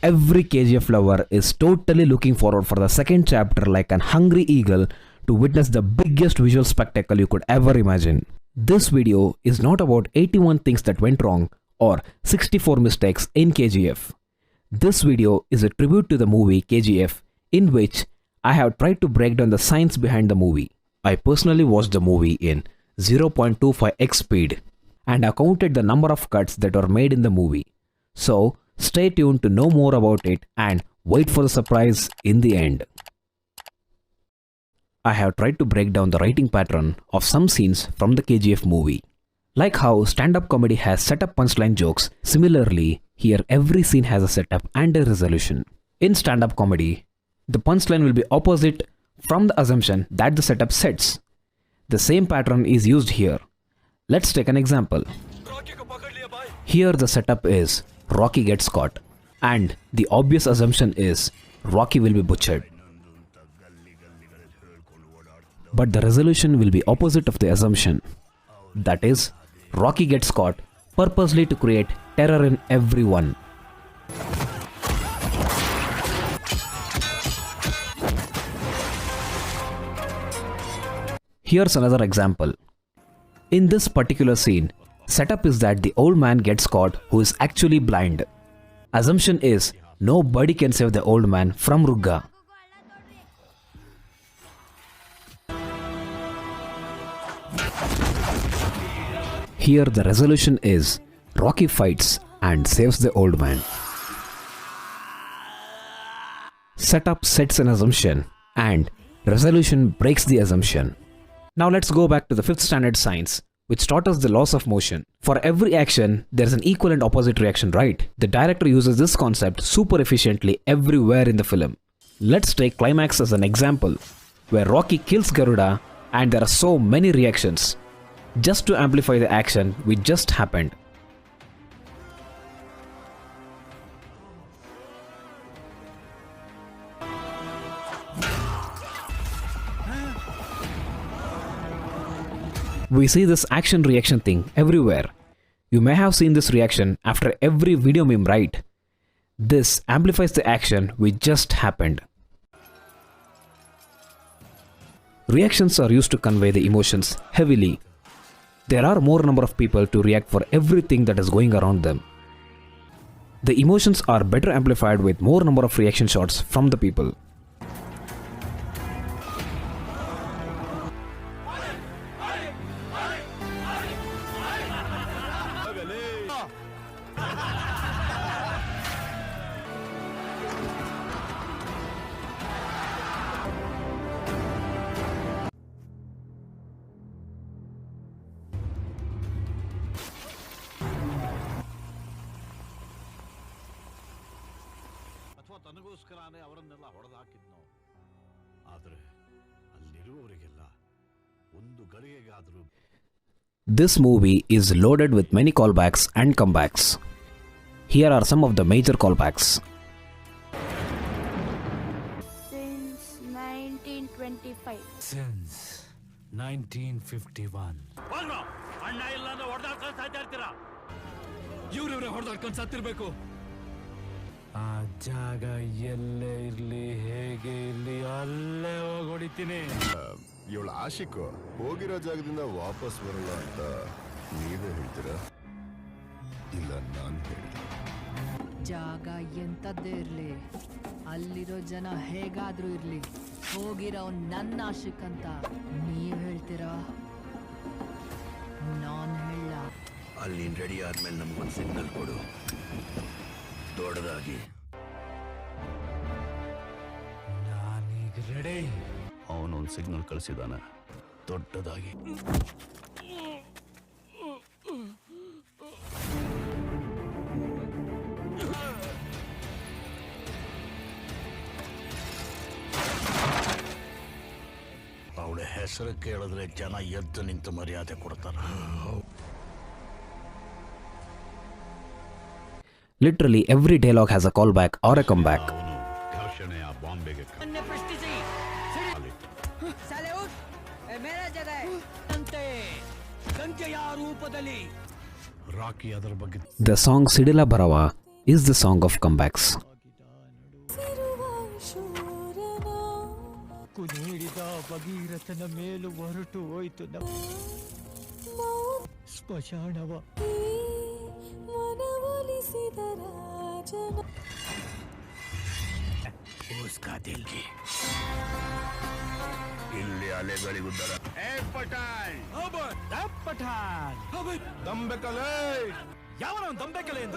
Every KGF lover is totally looking forward for the second chapter like an hungry eagle to witness the biggest visual spectacle you could ever imagine. This video is not about 81 things that went wrong or 64 mistakes in KGF. This video is a tribute to the movie KGF, in which I have tried to break down the science behind the movie. I personally watched the movie in 0.25x speed and I counted the number of cuts that were made in the movie. So stay tuned to know more about it and wait for the surprise in the end. I have tried to break down the writing pattern of some scenes from the KGF movie. Like how stand-up comedy has setup punchline jokes, similarly, here every scene has a setup and a resolution. In stand-up comedy, the punchline will be opposite from the assumption that the setup sets. The same pattern is used here. Let's take an example. Here the setup is Rocky gets caught, and the obvious assumption is Rocky will be butchered. But the resolution will be opposite of the assumption. That is, Rocky gets caught purposely to create terror in everyone. Here's another example. In this particular scene, setup is that the old man gets caught who is actually blind. Assumption is nobody can save the old man from Rugga. Here the resolution is Rocky fights and saves the old man. Setup sets an assumption and resolution breaks the assumption. Now let's go back to the 5th standard science, which taught us the laws of motion. For every action, there is an equal and opposite reaction, right? The director uses this concept super efficiently everywhere in the film. Let's take climax as an example, where Rocky kills Garuda and there are so many reactions, just to amplify the action which just happened. We see this action reaction thing everywhere. You may have seen this reaction after every video meme, right? This amplifies the action which just happened. Reactions are used to convey the emotions heavily. There are more number of people to react for everything that is going around them. The emotions are better amplified with more number of reaction shots from the people. This movie is loaded with many callbacks and comebacks. Here are some of the major callbacks. Since 1925. Since 1951. ಆ ಜಾಗ ಎಲ್ಲೇ ಇರ್ಲಿ ಹೇಗೆ ಇರ್ಲಿ ಅಲ್ಲೇ ಹೋಗ್ಬಿಡ್ತೀನಿ. ಇವಳ ಆಶಿಕು ಹೋಗಿರೋ ಜಾಗದಿಂದ ವಾಪಸ್ ಬರಲ್ಲ ಅಂತ ನೀವೇ ಹೇಳ್ತೀರಾ? ಇಲ್ಲ ನಾನು ಹೇಳಿ. ಜಾಗ ಎಂತದ್ದೇ ಇರ್ಲಿ, ಅಲ್ಲಿರೋ ಜನ ಹೇಗಾದ್ರೂ ಇರ್ಲಿ, ಹೋಗಿರೋ ನನ್ನ ಆಶಿಕ್ ಅಂತ ನೀವ್ ಹೇಳ್ತೀರಾ? ನಾನ್ ಹೇಳ. ಅಲ್ಲಿ ರೆಡಿ ಆದ್ಮೇಲೆ ನಮ್ಗೊಂದು ಸಿಗ್ನಲ್ ಕೊಡು, ದೊಡ್ಡದಾಗಿ. ನಾನೀಗ ರೆಡಿ. ಅವನೊಂದು ಸಿಗ್ನಲ್ ಕಳಿಸಿದಾನ, ದೊಡ್ಡದಾಗಿ. ಅವಳ ಹೆಸರು ಕೇಳಿದ್ರೆ ಜನ ಎದ್ದು ನಿಂತು ಮರ್ಯಾದೆ ಕೊಡ್ತಾರ. Literally every dialogue has a callback or a comeback. The song Sidila Barawa is the song of comebacks. ಭಗೀರಥನ ಮೇಲೂ ಹೊರಟು ಹೋಯ್ತು ನಮ್ಮ ಸ್ಮಶಾನವ. ಉಸ್ಕಾ ದಿಲ್ ಕಿ ಇಲ್ಲಿ ಅಲೆಗಳಿಗುದ್ದರ ಪಠಾಣ್ ದಂಬೆಕಲೇ ಯಾವನ ದಂಬೆಕಲೆ ಅಂತ.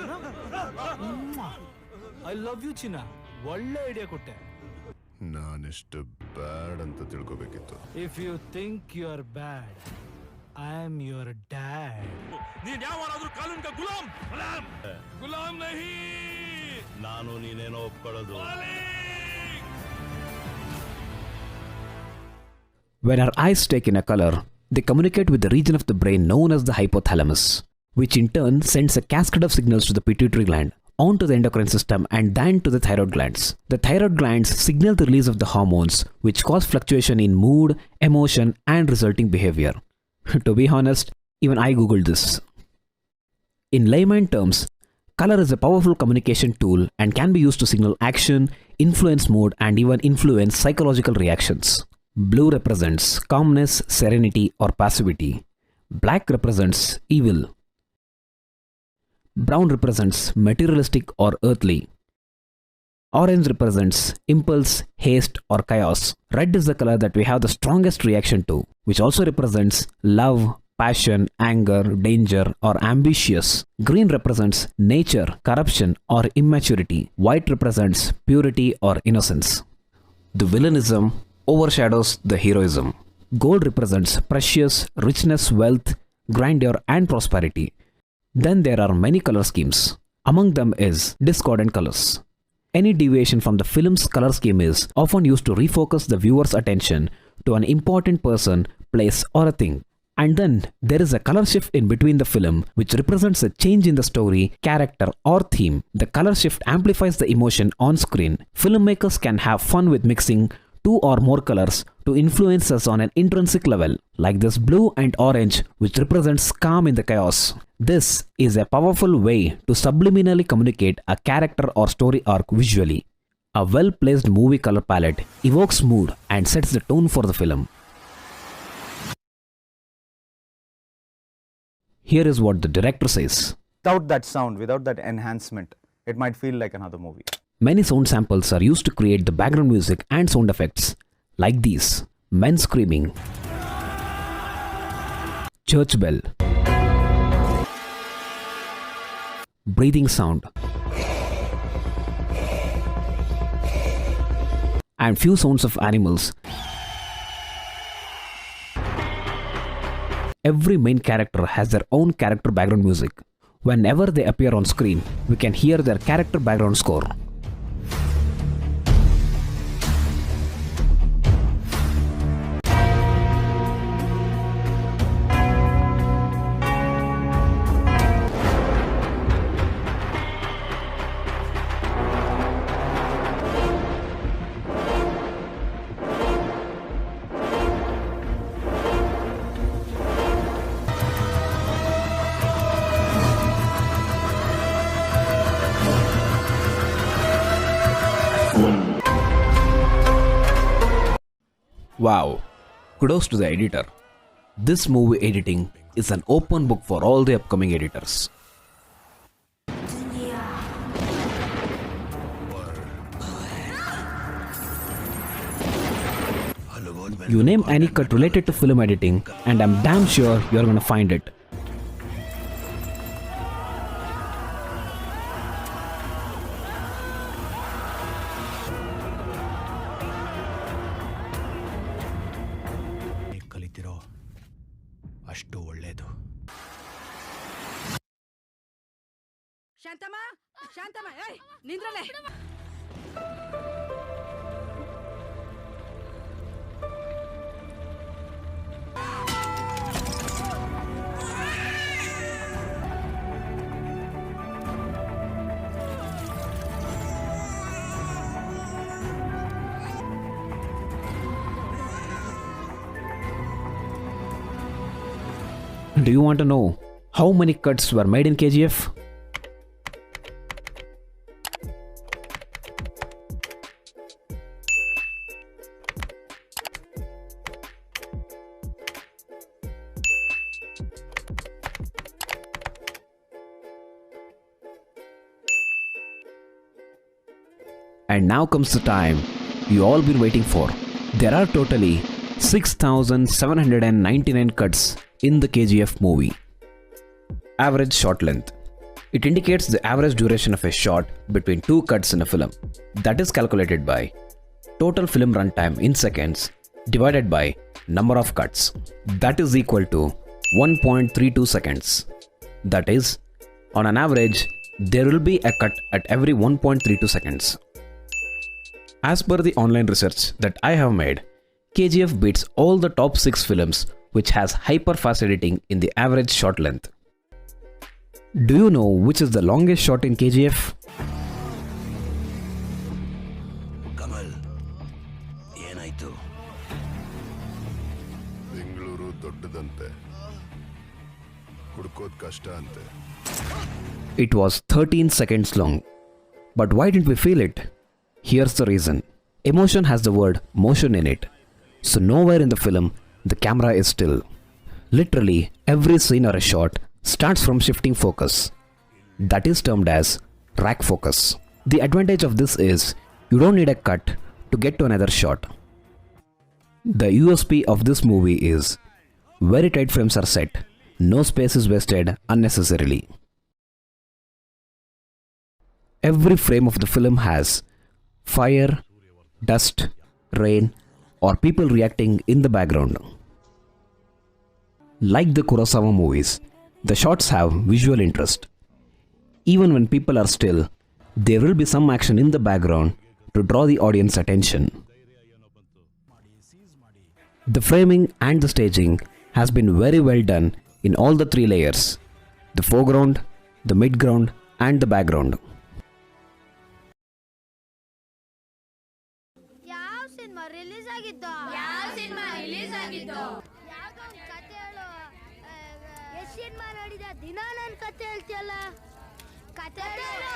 ಐ ಲವ್ ಯು ಚಿನ್ನ, ಒಳ್ಳೆ ಐಡಿಯಾ ಕೊಟ್ಟೆ. ನಾನೆಷ್ಟು ಬ್ಯಾಡ್ ಅಂತ ತಿಳ್ಕೊಬೇಕಿತ್ತು. If you think you are bad, I am your dad. ನೀನ್ ಯಾವಾರಾದ್ರೂ ಕಾನೂನ್ ಕಾ ಗುಲಾಮ್ ಗುಲಾಮ್ ನಹಿ. ನಾನು ನೀನೇನೋ ಒಪ್ಕೊಳ್ಳೋದು. When our eyes take in a color, they communicate with the region of the brain known as the hypothalamus, which in turn sends a cascade of signals to the pituitary gland, onto the endocrine system and then to the thyroid glands. The thyroid glands signal the release of the hormones, which cause fluctuation in mood, emotion and resulting behavior. To be honest, even I googled this. In layman terms, color is a powerful communication tool and can be used to signal action, influence mood and even influence psychological reactions. Blue represents calmness, serenity or passivity. Black represents evil. Brown represents materialistic or earthly. Orange represents impulse, haste or chaos. Red is the color that we have the strongest reaction to, which also represents love, passion, anger, danger or ambitious. Green represents nature, corruption or immaturity. White represents purity or innocence. The villainism overshadows the heroism. Gold represents precious, richness, wealth, grandeur and prosperity. Then there are many color schemes. Among them is discordant colors. Any deviation from the film's color scheme is often used to refocus the viewer's attention to an important person, place or a thing. And then there is a color shift in between the film which represents a change in the story, character or theme. The color shift amplifies the emotion on screen. Filmmakers can have fun with mixing two or more colors to influence us on an intrinsic level, like this blue and orange which represents calm in the chaos. This is a powerful way to subliminally communicate a character or story arc visually. A well-placed movie color palette evokes mood and sets the tone for the film. Here is what the director says. Without that sound, without that enhancement, it might feel like another movie. Many sound samples are used to create the background music and sound effects, like these: men screaming, church bell, breathing sound, and few sounds of animals. Every main character has their own character background music. Whenever they appear on screen, we can hear their character background score. Wow, kudos to the editor. This movie editing is an open book for all the upcoming editors. You name any cut related to film editing and I'm damn sure you're gonna find it. ಕಲಿತಿರೋ ಅಷ್ಟು ಒಳ್ಳೇದು. ಶಾಂತಮ್ಮ, ಶಾಂತಮ್ಮ, ಏಯ್ ನಿಂದ್ರಲೆ. Do you want to know how many cuts were made in KGF? And now comes the time you all been waiting for. There are totally 6,799 cuts in the KGF movie. Average shot length. It indicates the average duration of a shot between two cuts in a film. That is calculated by total film runtime in seconds divided by number of cuts. That is equal to 1.32 seconds. That is, on an average, there will be a cut at every 1.32 seconds. As per the online research that I have made, KGF beats all the top 6 films which has hyper fast editing in the average shot length. Do you know which is the longest shot in KGF? Kamal ಏನಾಯ್ತು? ಬೆಂಗಳೂರು ದೊಡ್ಡದಂತೆ, ಹುಡುಕೋದ್ ಕಷ್ಟ ಅಂತೆ. It was 13 seconds long. But why didn't we feel it? Here's the reason. Emotion has the word motion in it. So nowhere in the film the camera is still. Literally every scene or a shot starts from shifting focus. That is termed as rack focus. The advantage of this is you don't need a cut to get to another shot. The USP of this movie is very tight frames are set. No space is wasted unnecessarily. Every frame of the film has fire, dust, rain, or people reacting in the background. Like the Kurosawa movies, the shots have visual interest. Even when people are still, there will be some action in the background to draw the audience attention. The framing and the staging has been very well done in all the 3 layers: the foreground, the midground, and the background. ಯಾವ cinema release ಆಗಿದ್ದು? ಯಾವ್ದೋ ಒಂದ್ ಕತೆ ಹೇಳು. ಎಷ್ಟ್ cinema ನೋಡಿದ? ದಿನ ನನ್ ಕತೆ ಹೇಳ್ತಿಯಲ್ಲ. ಕತೆ ಹೇಳು.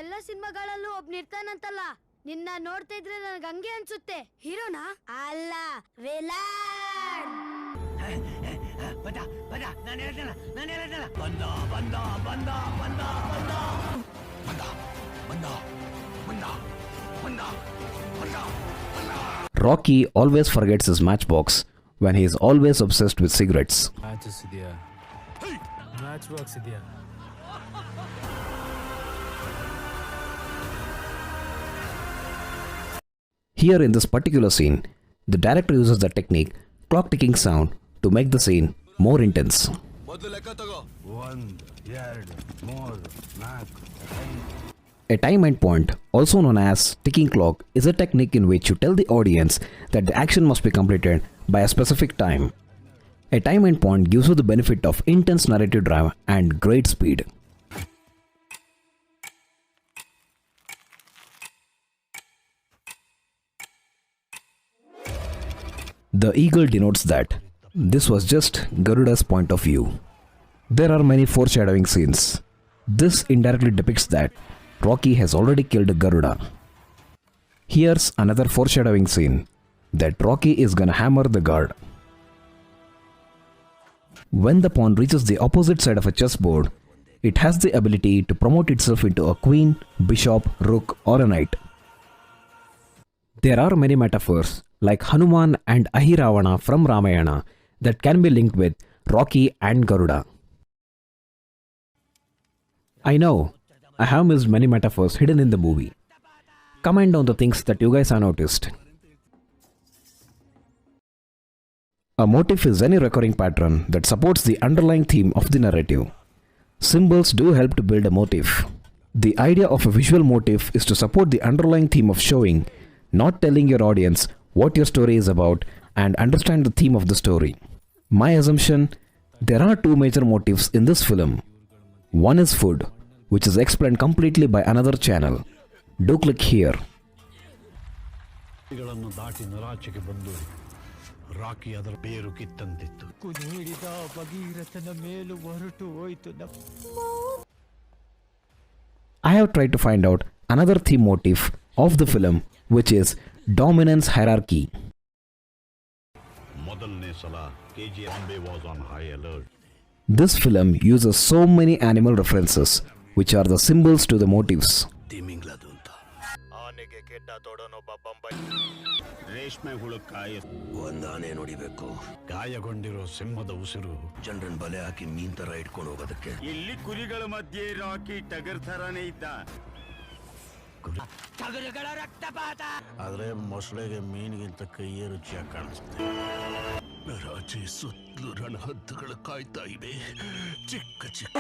ಎಲ್ಲ ಸಿನಿಮಾಗಳಲ್ಲೂ ಒಬ್ನಿರ್ತಾನಂತಲ್ಲ. ನಿನ್ನ ನೋಡ್ತಾ ಇದ್ರೆ ನನಗೆ ಹಂಗೆ ಅನ್ಸುತ್ತೆ. ಹೀರೋನಾ? ಅಲ್ಲ, villain. Rocky always forgets his matchbox when he is always obsessed with cigarettes. Matches ಇದೆಯಾ? ಮ್ಯಾಚ್ ಬಾಕ್ಸ್ ಇದೆಯಾ? Here in this particular scene, the director uses the technique clock ticking sound to make the scene more intense. A time end point, also known as ticking clock, is a technique in which you tell the audience that the action must be completed by a specific time. A time end point gives you the benefit of intense narrative drive and great speed. The eagle denotes that this was just Garuda's point of view. There are many foreshadowing scenes. This indirectly depicts that Rocky has already killed Garuda. Here's another foreshadowing scene that Rocky is gonna hammer the guard. When the pawn reaches the opposite side of a chessboard, it has the ability to promote itself into a queen, bishop, rook, or a knight. There are many metaphors like Hanuman and Ahiravana from Ramayana that can be linked with Rocky and Garuda. I know I have missed many metaphors hidden in the movie. Comment on the things that you guys have noticed. A motif is any recurring pattern that supports the underlying theme of the narrative. Symbols do help to build a motif. The idea of a visual motif is to support the underlying theme of showing, not telling your audience what your story is about, and understand the theme of the story. My assumption, there are 2 major motifs in this film. One is food, which is explained completely by another channel. Do click here. ಗಳನ್ನು ದಾಟಿ ನರಾಚೆಗೆ ಬಂದು ರಾಕಿ ಅದರ ಬೇರು ಕಿತ್ತಂತಿತ್ತು. ಕುಣಿಡಿದ ಭಗೀರಥನ ಮೇಲು ಹೊರಟು ಹೋಯಿತು. I have tried to find out another theme motif of the film, which is dominance hierarchy. ಮೊದಲನೇ ಸಲ KGF Bombay was on high alert. This film uses so many animal references, which are the symbols to the motifs. ತಿಮಿಂಗ್ಲ ಗಡ್ಡ ತೊಡೋನೊಬ್ಬ ಬೊಂಬೈ ರೇಷ್ಮೆ ಹುಳು ಒಂದಾನೆ ನೋಡಿಬೇಕು. ಗಾಯಗೊಂಡಿರೋ ಸಿಂಹದ ಉಸಿರು ಜನರನ್ ಬಲೆ ಹಾಕಿ ಮೀನ್ ತರ ಇಟ್ಕೊಂಡು ಹೋಗೋದಕ್ಕೆ. ಇಲ್ಲಿ ಕುರಿಗಳ ಮಧ್ಯೆ ರಾಕಿ ಟಗರ್ ತರಾನೇ ಇದ್ದ. ಆದ್ರೆ ಮೊಸಳೆಗೆ ಮೀನಿಗಿಂತ ಕೈಯೇ ರುಚಿಯಾಗಿ ಕಾಣಿಸುತ್ತೆ. ರಾಜಿ ಸುತ್ತಲೂ ರಣಹದ್ದುಗಳು ಕಾಯ್ತಾ ಇವೆ. ಚಿಕ್ಕ ಚಿಕ್ಕ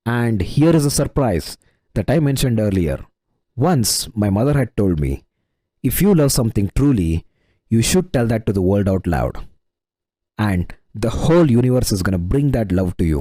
And here is a surprise that I mentioned earlier. Once my mother had told me, if you love something truly, you should tell that to the world out loud. And the whole universe is gonna bring that love to you.